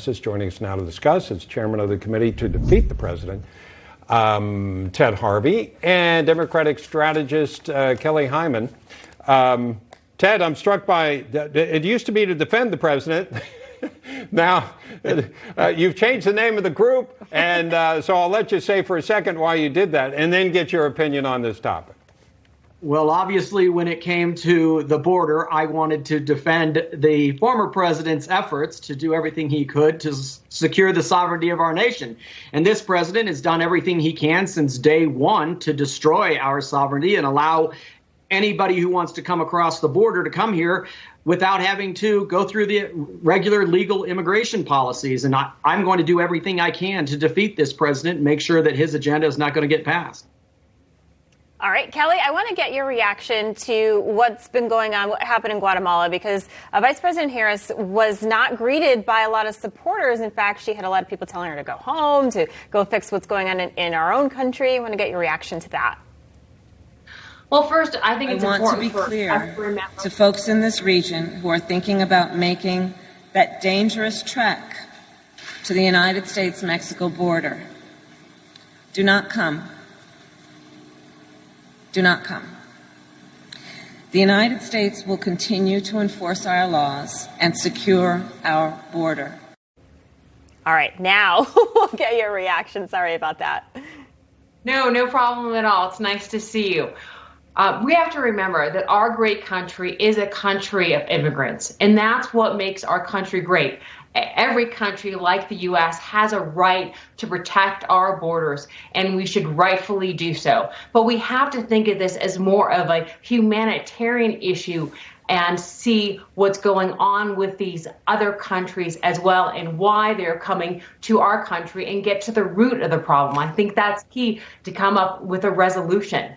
Harris joining us now to discuss. As chairman of the committee to defeat the president, Ted Harvey, and Democratic strategist Kelly Hyman. Ted, I'm struck by it used to be to defend the president. Now, you've changed the name of the group, and so I'll let you say for a second why you did that, and then get your opinion on this topic. Well, obviously, when it came to the border, I wanted to defend the former president's efforts to do everything he could to secure the sovereignty of our nation. And this president has done everything he can since day one to destroy our sovereignty and allow anybody who wants to come across the border to come here without having to go through the regular legal immigration policies. And I'm going to do everything I can to defeat this president and make sure that his agenda is not going to get passed. All right, Kelly, I want to get your reaction to what's been going on, what happened in Guatemala, because Vice President Harris was not greeted by a lot of supporters. In fact, she had a lot of people telling her to go home, to go fix what's going on in our own country. I want to get your reaction to that. Well, first, I think it's important to be clear to folks in this region who are thinking about making that dangerous trek to the United States-Mexico border. Do not come. Do not come. The United States will continue to enforce our laws and secure our border. All right, now we'll get your reaction. Sorry about that. No problem at all. It's nice to see you. We have to remember that our great country is a country of immigrants, and that's what makes our country great. Every country, like the U.S., has a right to protect our borders, and we should rightfully do so. But we have to think of this as more of a humanitarian issue and see what's going on with these other countries as well and why they're coming to our country and get to the root of the problem. I think that's key to come up with a resolution.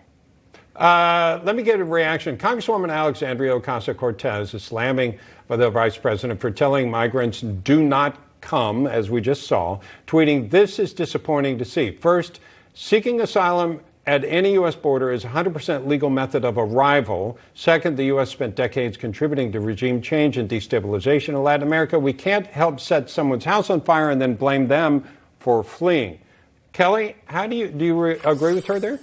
Let me get a reaction. Congresswoman Alexandria Ocasio-Cortez is slamming the vice president for telling migrants do not come, as we just saw, tweeting, "This is disappointing to see. First, seeking asylum at any U.S. border is a 100% legal method of arrival. Second, the U.S. spent decades contributing to regime change and destabilization in Latin America. We can't help set someone's house on fire and then blame them for fleeing." Kelly, how do you agree with her there?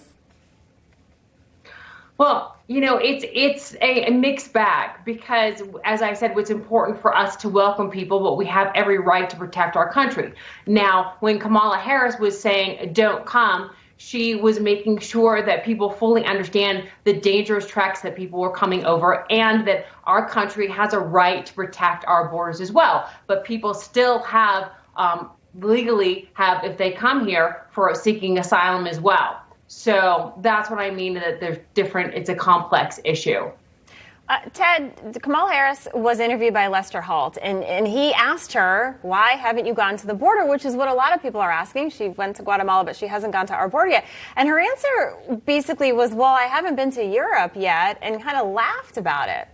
Well, it's a mixed bag because, as I said, what's important for us to welcome people, but we have every right to protect our country. Now, when Kamala Harris was saying don't come, she was making sure that people fully understand the dangerous treks that people were coming over and that our country has a right to protect our borders as well. But people still have legally have, if they come here, for seeking asylum as well. So that's what I mean, that there's different, it's a complex issue. Ted, Kamala Harris was interviewed by Lester Holt, and he asked her, why haven't you gone to the border, which is what a lot of people are asking. She went to Guatemala, but she hasn't gone to our border yet. And her answer basically was, well, I haven't been to Europe yet, and kind of laughed about it.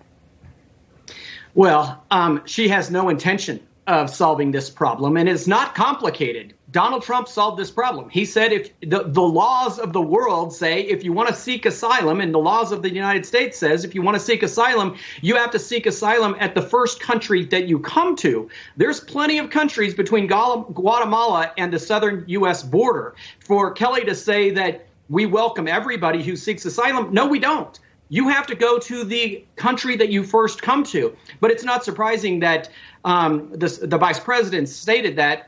Well, she has no intention of solving this problem, and it's not complicated. Donald Trump solved this problem. He said if the laws of the world say if you want to seek asylum, and the laws of the United States says if you want to seek asylum, you have to seek asylum at the first country that you come to. There's plenty of countries between Guatemala and the southern U.S. border. For Kelly to say that we welcome everybody who seeks asylum, no, we don't. You have to go to the country that you first come to. But it's not surprising that the vice president stated that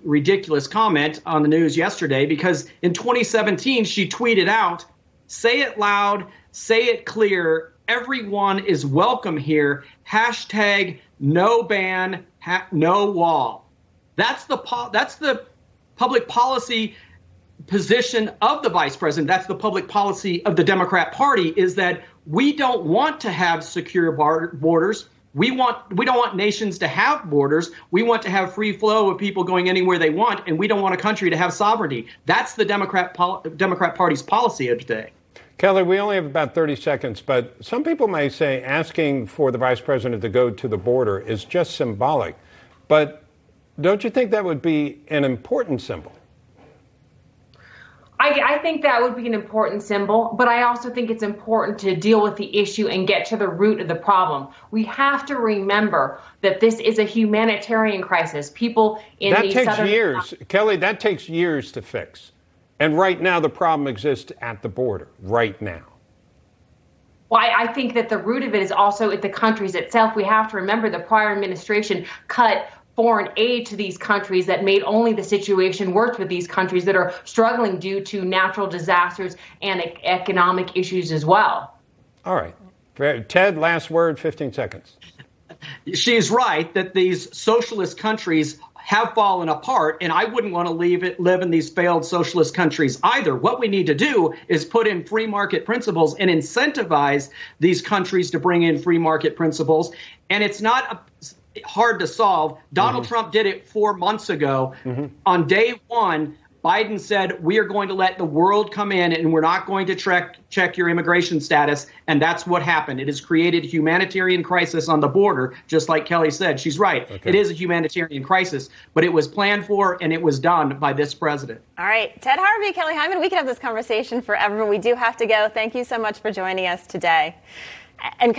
ridiculous comment on the news yesterday, because in 2017, she tweeted out, "Say it loud, say it clear, everyone is welcome here, hashtag no ban, no wall." That's the public policy position of the vice president. That's the public policy of the Democrat Party, is that we don't want to have secure borders. We don't want nations to have borders. We want to have free flow of people going anywhere they want, and we don't want a country to have sovereignty. That's the Democrat Party's policy of today. Kelly, we only have about 30 seconds, but some people may say asking for the vice president to go to the border is just symbolic. But don't you think that would be an important symbol? I think that would be an important symbol, but I also think it's important to deal with the issue and get to the root of the problem. We have to remember that this is a humanitarian crisis. People in that the takes southern years, Kelly. That takes years to fix, and right now the problem exists at the border. Right now. Well, I think that the root of it is also at the countries itself. We have to remember the prior administration cut foreign aid to these countries that made only the situation worse with these countries that are struggling due to natural disasters and economic issues as well. All right. Ted, last word, 15 seconds. She's right that these socialist countries have fallen apart, and I wouldn't want to live in these failed socialist countries either. What we need to do is put in free market principles and incentivize these countries to bring in free market principles. And it's not hard to solve. Donald Trump did it 4 months ago. On day one, Biden said, we are going to let the world come in and we're not going to check your immigration status. And that's what happened. It has created a humanitarian crisis on the border, just like Kelly said. She's right. Okay. It is a humanitarian crisis, but it was planned for and it was done by this president. All right. Ted Harvey, Kelly Hyman, we could have this conversation forever. We do have to go. Thank you so much for joining us today. And